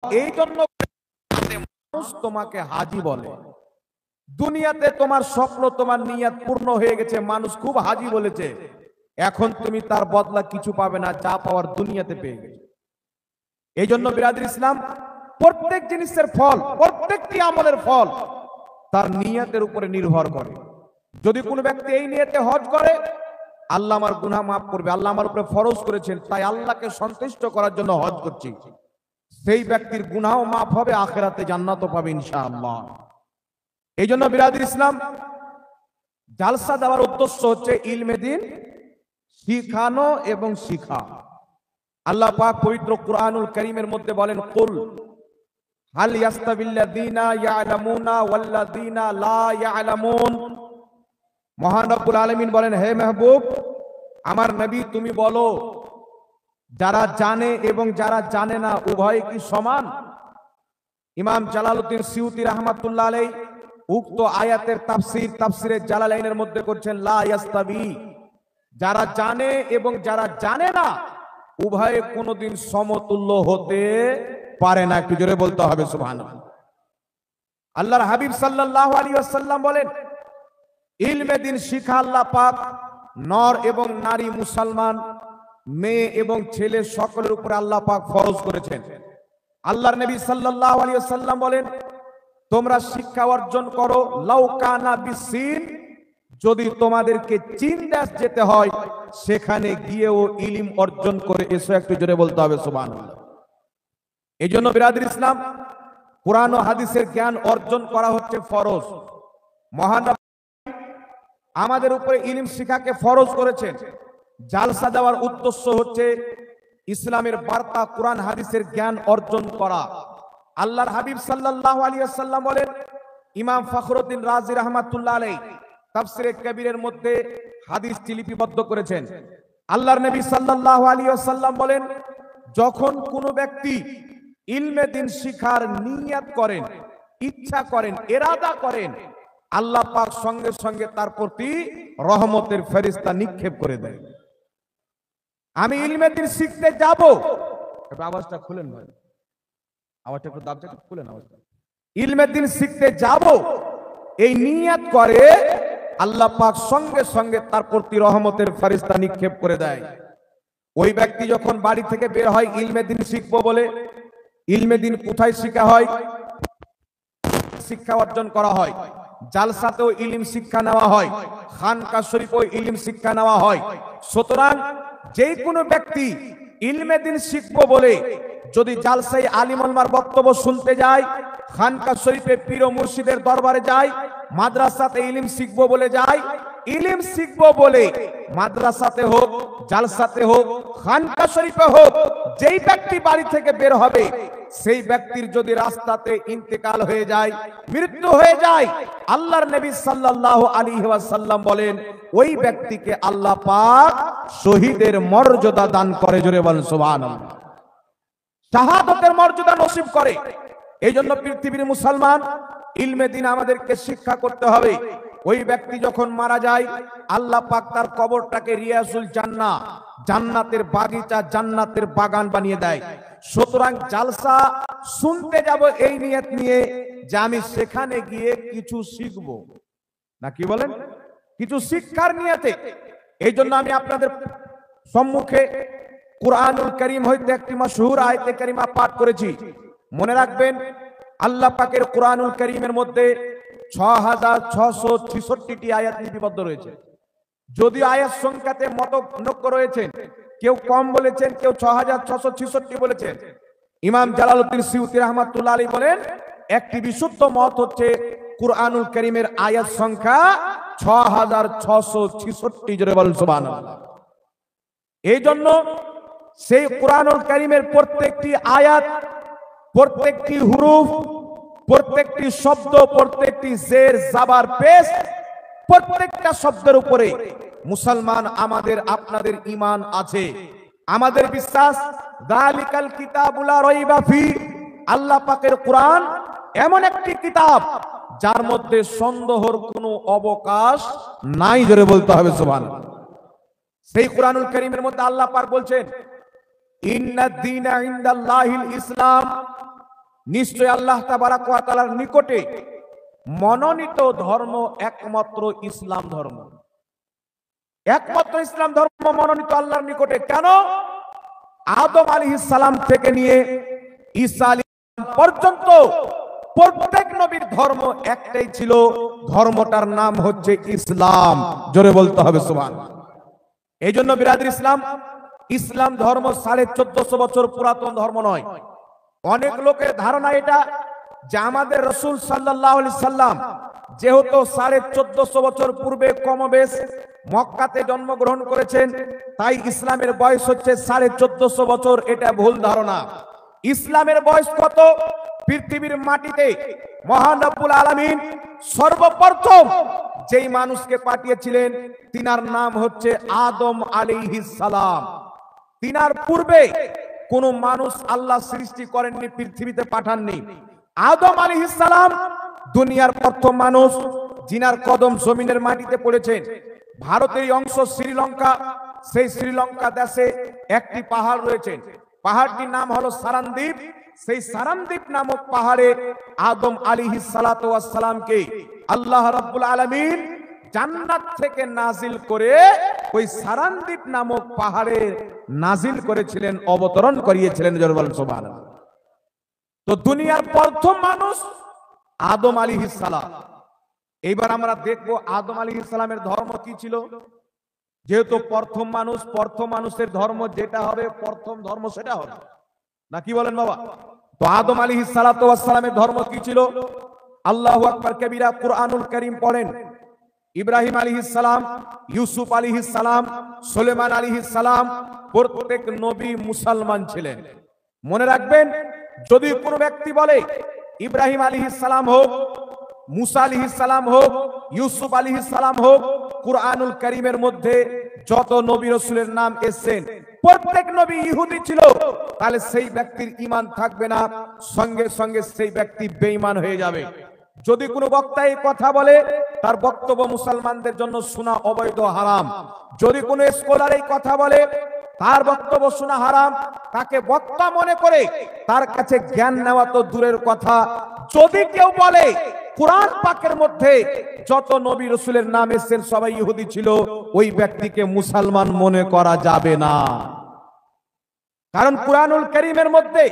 এই জন্য মানুষ তোমাকে হাজি বলে। দুনিয়াতে তোমার স্বপ্ন তোমার নিয়ত পূর্ণ হয়ে গেছে, মানুষ খুব হাজি বলেছে, এখন তুমি তার বদলা কিছু পাবে না, যা পাওয়ার দুনিয়াতে পেয়ে গেছে। এই জন্য বিরাদর ইসলাম, প্রত্যেক জিনিসের ফল, প্রত্যেকটি আমলের ফল তার নিয়তের উপরে নির্ভর করে। যদি কোনো ব্যক্তি এই নিয়তে হজ করে, আল্লাহ আমার গুনাহ মাফ করবে, আল্লাহ আমার উপরে ফরজ করেছেন, তাই আল্লাহকে সন্তুষ্ট করার জন্য হজ করছি, সেই ব্যক্তির গুনাহ মাফ হবে, আখিরাতে জান্নাতও পাবে ইনশাআল্লাহ। এই জন্য বিরাদর ইসলাম, জালসা দেওয়ার উদ্দেশ্য হচ্ছে ইলমে দ্বীন শিখানো এবং শিখা। আল্লাহ পাক পবিত্র কুরআনুল কারীমের মধ্যে বলেন, কুল হাল ইয়াস্তাবিল্লাযীনা ইয়ালামুনা ওয়াল্লাযীনা লা ইয়ালামুন। মহান রব্বুল আলামিন বলেন, হে মাহবুব আমার নবী তুমি বলো, যারা জানে এবং যারা জানে না উভয় কি সমান? ইমাম জালালউদ্দিন সিউতি রাহমাতুল্লাহ আলাইহি উক্ত আয়াতের তাফসিরে জালালাইনের মধ্যে করছেন, লা ইয়াস্তাবি, যারা জানে এবং যারা জানে না উভয়ে কোনোদিন সমতুল্য হতে পারে না। একটু জোরে বলতে হবে সুবহানাল্লাহ। আল্লাহর হাবিব সাল্লাল্লাহু আলাইহি ওয়াসাল্লাম বলেন, ইলমে দ্বীন শিখা আল্লাহ পাক নর এবং নারী, মুসলমান মেয়ে এবং ছেলে সকলের উপরে আল্লাহ পাক ফরজ করেছেন। আল্লাহর নবী সাল্লাল্লাহু আলাইহি ওয়াসাল্লাম বলেন, তোমরা শিক্ষা অর্জন করো, লাউ কানা বিসিন, যদি তোমাদেরকে চীন দেশ যেতে হয় সেখানে গিয়েও ইলম অর্জন করে এসো। একটু জোরে বলতে হবে সুবহানাল্লাহ। এই জন্য বিরাদর ইসলাম, কোরআন ও হাদিসের জ্ঞান অর্জন করা হচ্ছে ফরজ। মহান আমাদের উপরে ইলম শিখাকে ফরজ করেছেন। জালসা দেওয়ার উদ্দেশ্য হচ্ছে ইসলামের বার্তা, কোরআন হাদিসের জ্ঞান অর্জন করা। আল্লাহর হাবিব সাল্লাল্লাহু আলাইহি ওয়াসাল্লাম বলেন, ইমাম ফখরুদ্দিন রাজি রাহমাতুল্লাহ আলাইহি তাফসিরে কবিরের মধ্যে হাদিসটি লিপিবদ্ধ করেছেন। আল্লাহর নবী সাল্লাল্লাহু আলাইহি ওয়াসাল্লাম বলেন, যখন কোনো ব্যক্তি ইলমে দ্বীন শিখার নিয়ত করেন, ইচ্ছা করেন, ইরাদা করেন, আল্লাহ পাক সঙ্গে সঙ্গে তার প্রতি রহমতের ফেরেশতা নিক্ষেপ করে দেয়। আমি ইলমে দ্বীন শিখতে যাব, একটু আওয়াজটা খুলেন ভাই, আওয়াজটা একটু দাবটা একটু খুলেন আওয়াজটা। ইলমে দ্বীন শিখতে যাব এই নিয়ত করে, আল্লাহ পাক সঙ্গে সঙ্গে তার প্রতি রহমতের ফেরেশতা নিক্ষেপ করে দেয়। ওই ব্যক্তি যখন বাড়ি থেকে বের হয় ইলমে দ্বীন শিখবো বলে, ইলমে দ্বীন কোথায় শিখা হয়? শিক্ষা অর্জন করা হয়। জালসাতেও ইলম শিক্ষা নেওয়া হয়, খানকা শরীফেও ইলম শিক্ষা নেওয়া হয়। সুতরাং যে কোনো ব্যক্তি ইলমে দ্বীন শিখবো বলে যদি জালসায় আলিম ওলামার বক্তব্য শুনতে যায়, খানকা শরীফে পীর ও মুর্শিদের দরবারে যায়, মাদ্রাসাতে ইলম শিখবো বলে যায়, ইলম শিখবো বলে মাদ্রাসাতে হোক, জালসাতে হোক, খানকা শরীফে হোক, যেই ব্যক্তি বাড়ি থেকে বের হবে সেই ব্যক্তির যদি রাস্তাতে ইন্তেকাল হয়ে যায়, মৃত্যু হয়ে যায়, আল্লাহর নবী সাল্লাল্লাহু আলাইহি ওয়াসাল্লাম বলেন, ওই ব্যক্তিকে আল্লাহ পাক শহীদের মর্যাদা দান করে। জোরে বলেন সুবহানাল্লাহ। শাহাদাতের মর্যাদা নসিব করে। এই জন্য পৃথিবীর মুসলমান, ইলমে দ্বীন আমাদেরকে শিক্ষা করতে হবে। ওই ব্যক্তি যখন মারা যায়, আল্লাহ পাক তার কবরটাকে রিয়াজুল জান্নাহ, জান্নাতের বাগিচা, জান্নাতের বাগান বানিয়ে দেয়। সুতরাং জালসা শুনতে যাব এই নিয়ত নিয়ে যে আমি সেখানে গিয়ে কিছু শিখবো, না কি বলেন, কিছু শিক্ষার নিয়তে। এই জন্য আমি আপনাদের সম্মুখে কুরআনুল কারীম হইতে একটি মাশহুর আয়াতে কারিমা পাঠ করেছি। মনে রাখবেন, আল্লাহ পাকের কুরআনুল কারীমের মধ্যে 6666টি আয়াত লিপিবদ্ধ রয়েছে। যদিও আয়াত সংখ্যাতে মতনৈক্য রয়েছে, কেউ কম বলেছেন, কেউ 6666 বলেছেন। ইমাম জালালউদ্দিন সিউতি রাহমাতুল্লাহ আলাইহি বলেন, একটি বিশুদ্ধ মত হচ্ছে কুরআনুল কারীমের আয়াত সংখ্যা 6666। জোরে বলেন সুবহানাল্লাহ। এই জন্য সেই কুরআনুল কারীমের প্রত্যেকটি আয়াত, প্রত্যেকটি হুরুফ, প্রত্যেকটি শব্দ, প্রত্যেকটি জের জাবার পেশ, প্রত্যেকটা শব্দের উপরে মুসলমান আমাদের আপনাদের ঈমান আছে। আমাদের বিশ্বাস, যালিকাল কিতাবু লা রাইবা ফি, আল্লাহ পাকের কোরআন এমন একটি কিতাব যার মধ্যে সন্দেহের কোনো অবকাশ নাই। জোরে বলতে হবে সুবহানাল্লাহ। সেই কুরআনুল কারীমের মধ্যে আল্লাহ পাক বলছেন, ইন্নাদ দীনা ইনদাল্লাহিল ইসলাম, নিশ্চয় আল্লাহ তাবারাক ওয়া তাআলার নিকটে মনোনীত ধর্ম একমাত্র ইসলাম ধর্ম। একমাত্র ইসলাম ধর্ম মনোনীত আল্লাহর নিকটে। কেন? আদম আলাইহিস সালাম থেকে নিয়ে ঈসা আলাইহিস সালাম পর্যন্ত প্রত্যেক নবীর ধর্ম একটাই ছিল, ধর্মটার নাম হচ্ছে ইসলাম। জোরে বলতে হবে সুবহানাল্লাহ। এই জন্য বিরাদর ইসলাম, ইসলাম ধর্ম 1450 বছর পুরাতন ধর্ম নয়। অনেক লোকের ধারণা এটা যে আমাদের রাসূল সাল্লাল্লাহু আলাইহি সাল্লাম যেহেতু 1450 বছর পূর্বে কমবেশ মক্কাতে জন্মগ্রহণ করেছেন, তাই ইসলামের বয়স হচ্ছে 1450 বছর। এটা ভুল ধারণা। ইসলামের বয়স কত? পৃথিবীর মাটিতে মহান রব্বুল আলামিন সর্বপ্রথম যেই মানুষকে পাঠিয়েছিলেন তিনার নাম হচ্ছে আদম আলাইহিস সালাম। তিনার পূর্বে কোন মানুষ আল্লাহ সৃষ্টি করেননি, পৃথিবীতে পাঠাননি। আদম আলাইহিস সালাম দুনিয়ার প্রথম মানুষ যিনার কদম জমিনের মাটিতে পড়েছেন। ভারতের অংশ শ্রীলঙ্কা, সেই শ্রীলঙ্কা দেশে একটি পাহাড় রয়েছে, পাহাড়টির নাম হলো সারানদ্বীপ। সেই সারানদ্বীপ নামক পাহাড়ে আদম আলাইহিস সালাতু ওয়াস সালামকে আল্লাহ রাব্বুল আলামিন জান্নাত থেকে নাজিল করে ওই সারানদ্বীপ নামক পাহাড়ে নাজিল করেছিলেন, অবতরণ করিয়েছিলেন। জোরে বলেন সুবহানাল্লাহ। তো দুনিয়ার প্রথম মানুষ আদম আলাইহিস সালাম। এইবার আমরা দেখব আদম আলাইহিস সালামের ধর্ম কি ছিল। যেহেতু প্রথম মানুষ, প্রথম মানুষের ধর্ম যেটা হবে, প্রথম ধর্ম সেটা হবে, না কি বলেন বাবা? তো আদম আলাইহিস সালাতু ওয়াস সালামের ধর্ম কি ছিল? আল্লাহু আকবার কবীরা। কুরআনুল কারীম পড়েন। ইব্রাহিম আলাইহিস সালাম, ইউসুফ আলাইহিস সালাম, সুলেমান আলাইহিস সালাম প্রত্যেক নবী মুসলমান ছিলেন। মনে রাখবেন, যদি কোনো ব্যক্তি বলে ইব্রাহিম আলাইহিস সালাম হোক, মুসা আলাইহিস সালাম হোক, ইউসুফ আলাইহিস সালাম হোক, কুরআনুল কারীমের মধ্যে যত নবী রাসূলের নাম এসেছেন প্রত্যেক নবী ইহুদি ছিল, তাহলে সেই ব্যক্তির ঈমান থাকবে না, সঙ্গে সঙ্গে সেই ব্যক্তি বেঈমান হয়ে যাবে। যদি কোনো বক্তা এই কথা বলে, তার বক্তব্য মুসলমানদের জন্য শোনা অবৈধ, হারাম। যদি কোনো স্কলার এই কথা বলে, তার বক্তব্য শোনা হারাম। তাকে বক্তা মনে করে তার কাছে জ্ঞান নেওয়া তো দূরের কথা। যদি কেউ বলে কুরআন পাকের মধ্যে যত নবী রাসূলের নাম এসেছেন সবাই ইহুদি ছিল, ওই ব্যক্তিকে মুসলমান মনে করা যাবে না। কারণ কুরআনুল কারীমের মধ্যে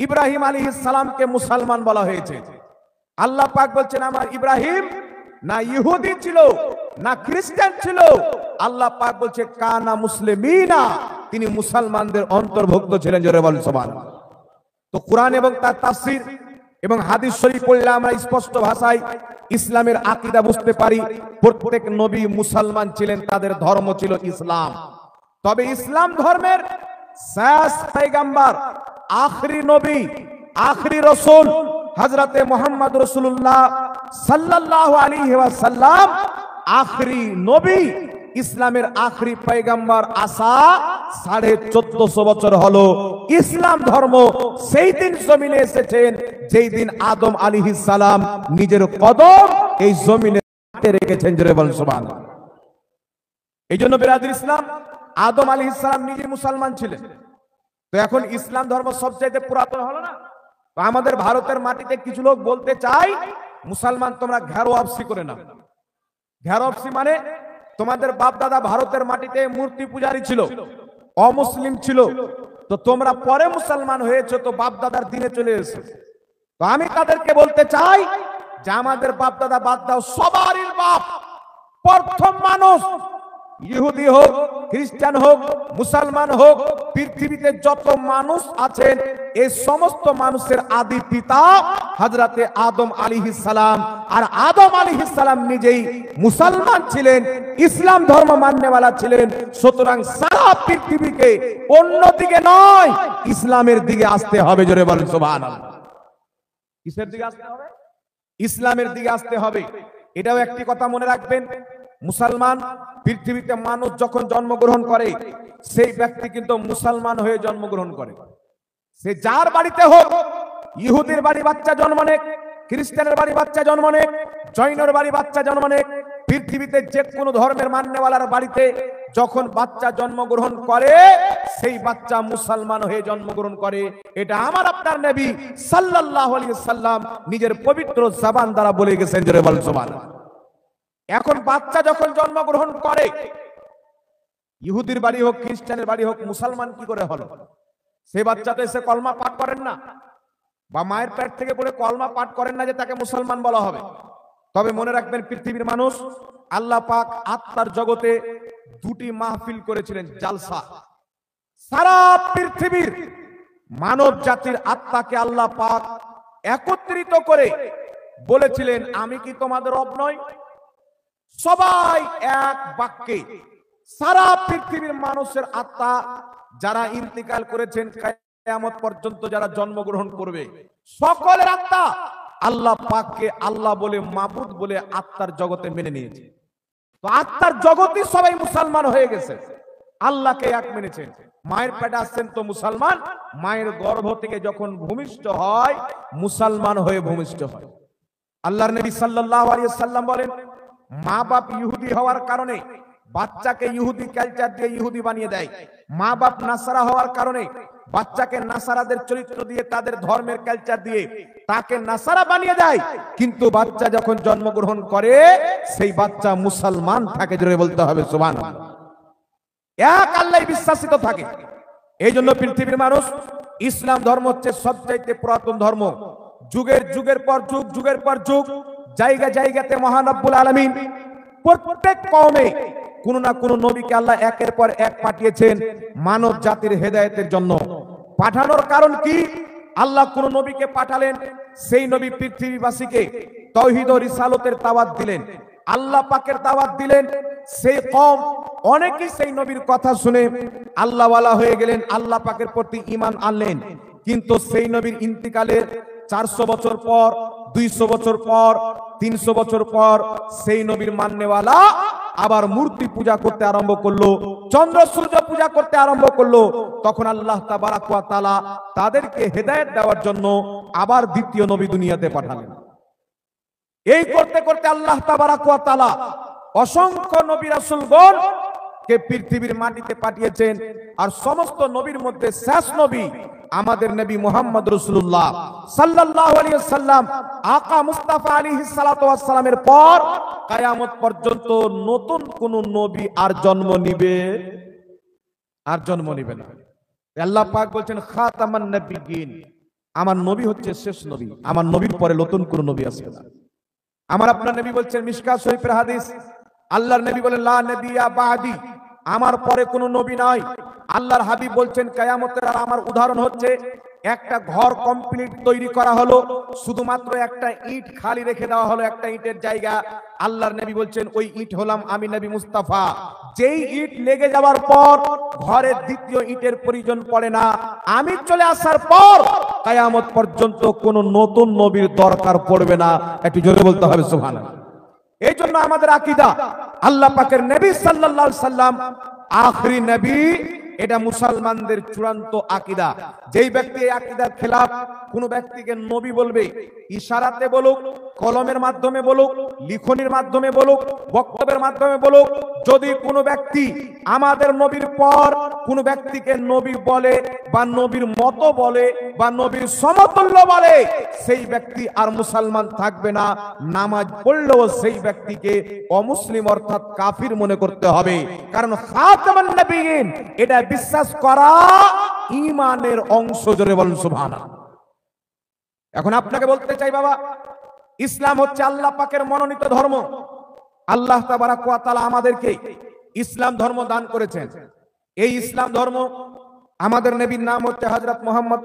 ইব্রাহিম আলাইহিস সালামকে মুসলমান বলা হয়েছে। আল্লাহ পাক বলছেন, আমার ইব্রাহিম না ইহুদি ছিল না খ্রিস্টান ছিল, আল্লাহ পাক বলছে কানা মুসলিমিনা, তিনি মুসলমানদের অন্তর্ভুক্ত ছিলেন। জোরে বলেন সুবহানাল্লাহ। তো কুরআন এবং তার তাফসীর এবং হাদিস শরীফ পড়লে আমরা স্পষ্ট ভাষায় ইসলামের আকীদা বুঝতে পারি। প্রত্যেক নবী মুসলমান ছিলেন, তাদের ধর্ম ছিল ইসলাম। তবে ইসলাম ধর্মের শেষ পয়গম্বর, আখরি নবী, আখরি রাসূল হযরতে মুহাম্মদ রাসূলুল্লাহ সাল্লাল্লাহু আলাইহি ওয়াসাল্লাম আখরি নবী, ইসলামের আখরি পয়গম্বর আসা 1450 বছর হলো। ইসলাম ধর্ম সেই দিন জমিনে এসেছেন যেই দিন আদম আলাইহিস সালাম নিজের কদম এই জমিনে রেখেছেন। জোরে বলেন সুবহানাল্লাহ। এই জন্য বিরাদর ইসলাম, আদম আলাইহিস সালাম নিজে মুসলমান ছিলেন। তো এখন ইসলাম ধর্ম সবচাইতে পুরাতন হলো না? তো আমাদের ভারতের মাটিতে কিছু লোক বলতে চাই, মুসলমান তোমরা ঘেরোয়াপসি করে না। ঘেরোয়াপসি মানে তোমাদের বাপ দাদা ভারতের মাটিতে মূর্তি পূজারী ছিল, অমুসলিম ছিল, তো তোমরা পরে মুসলমান হয়েছে, তো বাপ দাদার দিনে চলে এসেছে। তো আমি তাদেরকে বলতে চাই যে আমাদের বাপ দাদা বাদ দাও, সবারই বাপ প্রথম মানুষ ইহুদি হোক, খ্রিস্টান হোক, মুসলমান হোক, পৃথিবীতে যত মানুষ আছেন এই সমস্ত মানুষের আদি পিতা হযরতে আদম আলাইহিস সালাম। আর আদম আলাইহিস সালাম নিজেই মুসলমান ছিলেন, ইসলাম ধর্ম মাননেওয়ালা ছিলেন। সুতরাং সারা পৃথিবীকে অন্যদিকে নয়, ইসলামের দিকে আসতে হবে। জোরে বলেন সুবহানাল্লাহ। কিসের দিকে আসতে হবে? ইসলামের দিকে আসতে হবে। এটাও একটি কথা মনে রাখবেন, মুসলমান পৃথিবীতে মানুষ যখন জন্মগ্রহণ করে সেই ব্যক্তি কিন্তু মুসলমান হয়ে জন্মগ্রহণ করে। সে যার বাড়িতে হোক, ইহুদির বাড়ি বাচ্চা জন্ম নেক, খ্রিস্টানের বাড়ি বাচ্চা জন্ম নেক, জৈনের বাড়ি বাচ্চা জন্ম নেক, পৃথিবীতে যে কোনো ধর্মের মান্যওয়ালার বাড়িতে যখন বাচ্চা জন্মগ্রহণ করে সেই বাচ্চা মুসলমান হয়ে জন্মগ্রহণ করে। এটা আমার আপনার নবী সাল্লাল্লাহু আলাইহি সাল্লাম নিজের পবিত্র জবান দ্বারা বলে গেছেন। জোরে বল সুবহানাল্লাহ। এখন বাচ্চা যখন জন্মগ্রহণ করে, ইহুদির বাড়ি হোক খ্রিস্টানের বাড়ি হোক, মুসলমান কি করে হলো? সেই বাচ্চা তো এসে কলমা পাঠ করেন না, বা মায়ের পেট থেকে পড়ে কলমা পাঠ করেন না যে তাকে মুসলমান বলা হবে। তবে মনে রাখবেন, পৃথিবীর মানুষ আল্লাহ পাক আত্মার জগতে দুটি মাহফিল করেছিলেন, জালসা। সারা পৃথিবীর মানব জাতির আত্মাকে আল্লাহ পাক একত্রিত করে বলেছিলেন, আমি কি তোমাদের রব নই? সবাই এক বাক্যে সারা পৃথিবীর মানুষের আত্মা যারা ইন্তিকাল করেছেন, কিয়ামত পর্যন্ত যারা জন্মগ্রহণ করবে, সকলের আত্মা আল্লাহ পাককে আল্লাহ বলে, মাবুদ বলে আত্মার জগতে মেনে নিয়েছে। তো আত্মার জগতে সবাই মুসলমান হয়ে গেছে, আল্লাহকে এক মেনেছেন। মায়ের পেটে আসছেন তো মুসলমান, মায়ের গর্ভ থেকে যখন ভূমিষ্ঠ হয় মুসলমান হয়ে ভূমিষ্ঠ হয়। আল্লাহর নবী সাল্লাল্লাহু আলাইহি সাল্লাম বলেন, মা বাপ ইহুদি হওয়ার কারণে বাচ্চাকে ইহুদি কালচার দিয়ে ইহুদি বানিয়ে দেয়। মা বাপ নাসারা হওয়ার কারণে বাচ্চাকে নাসারাদের চরিত্র দিয়ে, তাদের ধর্মের কালচার দিয়ে তাকে নাসারা বানিয়ে দেয়। কিন্তু বাচ্চা যখন জন্মগ্রহণ করে সেই বাচ্চা মুসলমান থাকে। জোরে বলতে হবে সুবহানাল্লাহ। এক আল্লাহ বিশ্বাসিত থাকে। এই জন্য পৃথিবীর মানুষ ইসলাম ধর্ম হচ্ছে সবচাইতে পুরাতন ধর্ম। যুগের পর যুগ, যুগের পর যুগ, জায়গা জায়গাতে মহান রব্বুল আলামিন প্রত্যেক কওমে কোন না কোন নবীকে আল্লাহ একের পর এক পাঠিয়েছেন মানব জাতির হেদায়েতের জন্য। পাঠানোর কারণ কি? আল্লাহ কোন নবীকে পাঠালেন, সেই নবী পৃথিবীবাসীকে তাওহীদ ও রিসালাতের দাওয়াত দিলেন, আল্লাহ পাকের দাওয়াত দিলেন। সেই কওম অনেকেই সেই নবীর কথা শুনে আল্লাহওয়ালা হয়ে গেলেন, আল্লাহ পাকের প্রতি ঈমান আনলেন। কিন্তু সেই নবীর ইন্তিকালের 400 বছর পর, 200 বছর পর, 300 বছর পর সেই নবীর মাননেওয়ালা আবার মূর্তি পূজা করতে আরম্ভ করলো, চন্দ্র সূর্য পূজা করতে আরম্ভ করলো। তখন আল্লাহ তাবারাক ওয়া তাআলা তাদেরকে হেদায়েত দেওয়ার জন্য আবার দ্বিতীয় নবী দুনিয়াতে পাঠালেন। এই করতে করতে আল্লাহ তাবারাক ওয়া তাআলা অসংখ্য নবী রাসূলগণ কে পৃথিবীর মাটিতে পাঠিয়েছেন। আর সমস্ত নবীর মধ্যে শেষ নবী আমাদের নবী মুহাম্মদ রাসূলুল্লাহ সাল্লাল্লাহু আলাইহি ওয়াসাল্লাম, আকা মুস্তাফা আলাইহিস সালাতু ওয়াস সালামের পর কিয়ামত পর্যন্ত নতুন কোন নবী আর জন্ম নিবে না। আল্লাহ পাক বলছেন, খাতামান নবিয়্যিন, আমার নবী হচ্ছে শেষ নবী, আমার নবীর পরে নতুন কোন নবী আসবে না। আমার আপনার নবী বলছেন, মিশকাত শরীফের হাদিস, আল্লাহর নবী বলেন, লা নবিয়্যা বাদি, আমার পরে কোনো নবী নাই। আল্লাহর হাবিব বলছেন, কিয়ামতের আমার উদাহরণ হচ্ছে, একটা ঘর কমপ্লিট তৈরি করা হলো, শুধুমাত্র একটা ইট খালি রেখে দেওয়া হলো, একটা ইটের জায়গা। আল্লাহর নবী বলছেন, ওই ইট হলাম আমি নবী মুস্তাফা। যেই ইট লেগে যাওয়ার পর ঘরের দ্বিতীয় ইটের প্রয়োজন পড়ে না, আমি চলে আসার পর কিয়ামত পর্যন্ত কোনো নতুন নবীর দরকার পড়বে না। একটু জোরে বলতে হবে সুবহানাল্লাহ। এই জন্য আমাদের আকীদা, আল্লাহ পাকের নবী সাল্লাল্লাহু আলাইহি সাল্লাম আখরি নবী, এটা মুসলমানদের চূড়ান্ত আকীদা। যেই ব্যক্তি এই আকীদার খেলাফ কোন ব্যক্তিকে নবী বলবে, ইশারাতে বলুক, কলমের মাধ্যমে বলুক, লিখনির মাধ্যমে বলুক, বক্তব্যের মাধ্যমে বলুক, যদি কোনো ব্যক্তি আমাদের নবীর পর কোন ব্যক্তিকে নবী বলে বা নবীর মতো বলে বা নবীর সমতুল্য বলে, সেই ব্যক্তি আর মুসলমান থাকবে না। নামাজ পড়লেও সেই ব্যক্তিকে অমুসলিম অর্থাৎ কাফির মনে করতে হবে। কারণ খাতামান নবিয়্যিন এটা বিশ্বাস করা ঈমানের অংশ। জোরে বলুন সুবহানাল্লাহ। এখন আপনাকে বলতে চাই, বাবা, ইসলাম হচ্ছে আল্লাহ পাকের মনোনীত ধর্ম। আল্লাহ তাবারাক ওয়া তাআলা আমাদেরকে ইসলাম ধর্ম দান করেছেন। এই ইসলাম ধর্ম, আমাদের নবীর নাম হচ্ছে হযরত মুহাম্মদ।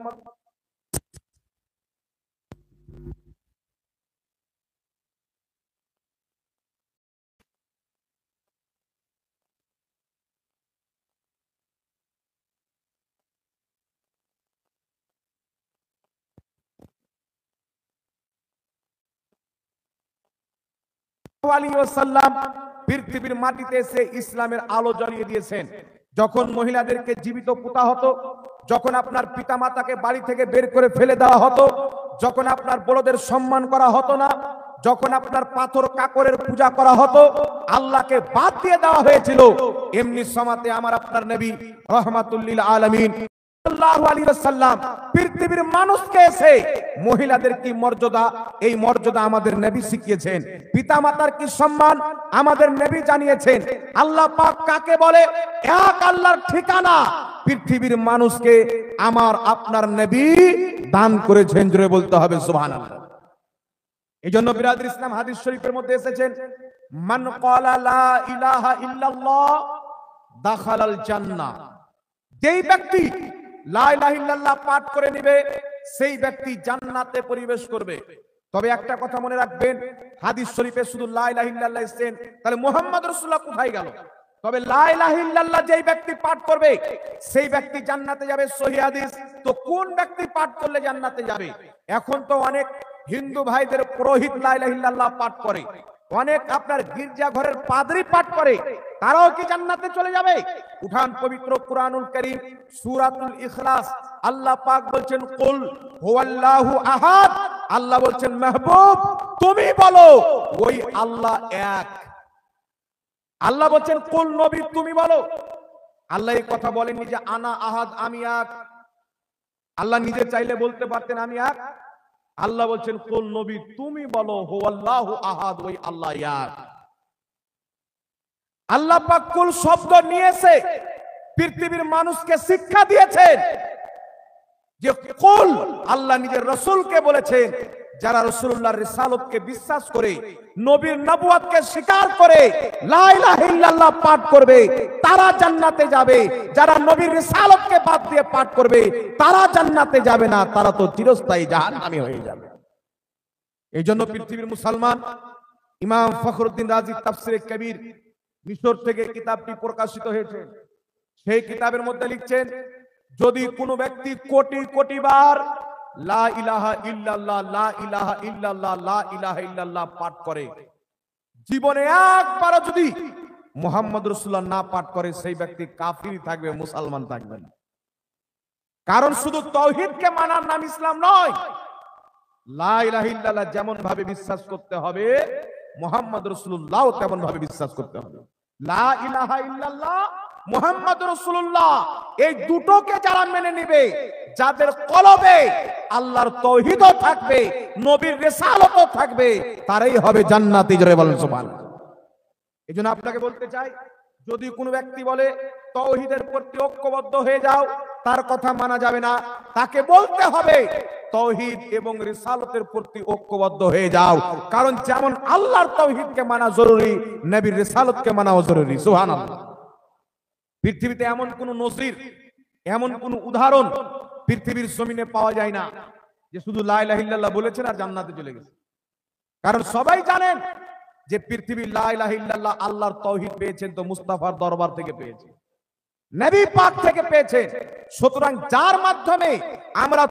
পৃথিবীর মাটিতে এসে ইসলামের আলো জ্বালিয়ে দিয়েছেন। যখন মহিলাদেরকে জীবিত পোতা হতো, যখন আপনার পিতামাতাকে বাড়ি থেকে বের করে ফেলে দেওয়া হতো, যখন আপনার বড়দের সম্মান করা হতো না, যখন আপনার পাথর কাকরের পূজা করা হতো, আল্লাহকে বাদ দিয়ে দেওয়া হয়েছিল, এমনি সমাতে আমার আপনার নবী রাহমাতুল লিল আলামিন সাল্লাল্লাহু আলাইহি ওয়াসাল্লাম পৃথিবীর মানুষকে এসে মহিলাদের কি মর্যাদা, এই মর্যাদা আমাদের নবী শিখিয়েছেন। পিতামাতার কি সম্মান আমাদের নবী জানিয়েছেন। আল্লাহ পাক কাকে বলে, এক আল্লাহর ঠিকানা পৃথিবীর মানুষকে আমার আপনার নবী দান করেছেন। জোরে বলতে হবে সুবহানাল্লাহ। এই জন্য বিরাদর ইসলাম হাদিস শরীফের মধ্যে এসেছেন, মান ক্বালা লা ইলাহা ইল্লাল্লাহ দাখালাল জান্নাহ। যেই ব্যক্তি লা ইলাহা ইল্লাল্লাহ পাঠ করে নেবে, সেই ব্যক্তি জান্নাতে প্রবেশ করবে। তবে একটা কথা মনে রাখবেন, হাদিস শরীফে শুধু লা ইলাহা ইল্লাল্লাহ এসেছেন, তাহলে মুহাম্মদ রাসূলুল্লাহ কোথায় গেল? তবে লা ইলাহা ইল্লাল্লাহ যেই ব্যক্তি পাঠ করবে সেই ব্যক্তি জান্নাতে যাবে, সহিহ হাদিস। তো কোন ব্যক্তি পাঠ করলে জান্নাতে যাবে? এখন তো অনেক হিন্দু ভাইদের পুরোহিত লা ইলাহা ইল্লাল্লাহ পাঠ করে, অনেক আপনার গির্জা ঘরের পাদ্রী পাঠ করে, তারাও কি জান্নাতে চলে যাবে? উঠান পবিত্র কুরআনুল কারীম সূরাতুল ইখলাস, আল্লাহ পাক বলছেন কুল হুয়াল্লাহু আহাদ। আল্লাহ বলছেন মাহবুব তুমি বলো ওই আল্লাহ এক। আল্লাহ বলছেন কুল নবী তুমি বলো। আল্লাহ এই কথা বলেননি যে আনা আহাদ আমি এক। আল্লাহ নিজে চাইলে বলতে পারতেন আমি এক। আল্লাহ বলছেন কুল নবী তুমি বলো হুয়াল্লাহু আহাদ ওই আল্লাহ এক। আল্লাহ পাক কুল শব্দ নিয়েছে পৃথিবীর মানুষকে শিক্ষা দিয়েছেন যে কুল আল্লাহ নিজের রাসূলকে বলেছেন, যারা রাসূলুল্লাহর রিসালাতকে বিশ্বাস করে, নবীর নবুয়তকে স্বীকার করে লা ইলাহা ইল্লাল্লাহ পাঠ করবে তারা জান্নাতে যাবে। যারা নবীর রিসালাতকে বাদ দিয়ে পাঠ করবে তারা জান্নাতে যাবে না, তারা তো চিরস্থায়ী জাহান্নামী হয়ে যাবে। এই জন্য পৃথিবীর মুসলমান ইমাম ফখরুদ্দিন রাজি তাফসিরে কবির মিশর থেকে কিতাবটি প্রকাশিত হয়েছে, সেই কিতাবের মধ্যে লিখছেন, যদি কোনো ব্যক্তি কোটি কোটি বার লা ইলাহা ইল্লাল্লাহ লা ইলাহা ইল্লাল্লাহ লা ইলাহা ইল্লাল্লাহ পাঠ করে, জীবনে একবারও যদি মুহাম্মদ রাসূলুল্লাহ না পাঠ করে, সেই ব্যক্তি কাফির থাকবে, মুসলমান থাকবে না। কারণ শুধু তাওহীদকে মানার নাম ইসলাম নয়। লা ইলাহা ইল্লাল্লাহ যেমন ভাবে বিশ্বাস করতে হবে, মুহাম্মদ রাসূলুল্লাহ তেমন ভাবে বিশ্বাস করতে হবে। লা ইলাহা ইল্লাল্লাহ মুহাম্মদ রাসূলুল্লাহ এই দুটোকে যারা মেনে নেবে, যাদের কলবে আল্লাহর তাওহীদও থাকবে, নবীর রিসালাতও থাকবে, তারাই হবে জান্নাতি। জোরে বলেন সুবহানাল্লাহ। এজন্য আপনাকে বলতে চাই, যদি কোনো ব্যক্তি বলে তাওহীদের প্রতি ঐক্যবদ্ধ হয়ে যাও, তার কথা মানা যাবে না। তাকে বলতে হবে তাওহীদ এবং রিসালাতের প্রতি ঐক্যবদ্ধ হয়ে যাও। কারণ যেমন আল্লাহর তাওহীদকে মানা জরুরি, নবীর রিসালাতকে মানাও জরুরি। সুবহানাল্লাহ। পৃথিবীতে এমন কোন নজির, এমন কোন উদাহরণ পৃথিবীর জমিনে পাওয়া যায় না যে শুধু লা ইলাহা ইল্লাল্লাহ বলেছেন আর জান্নাতে চলে গেছে। কারণ সবাই জানেন যে পৃথিবীর লা ইলাহা ইল্লাল্লাহ আল্লাহর তাওহীদ পেয়েছেন তো মুস্তাফার দরবার থেকে পেয়েছেন, নবী পাক থেকে পেয়েছেন। সুতরাং যার মাধ্যমে আমরা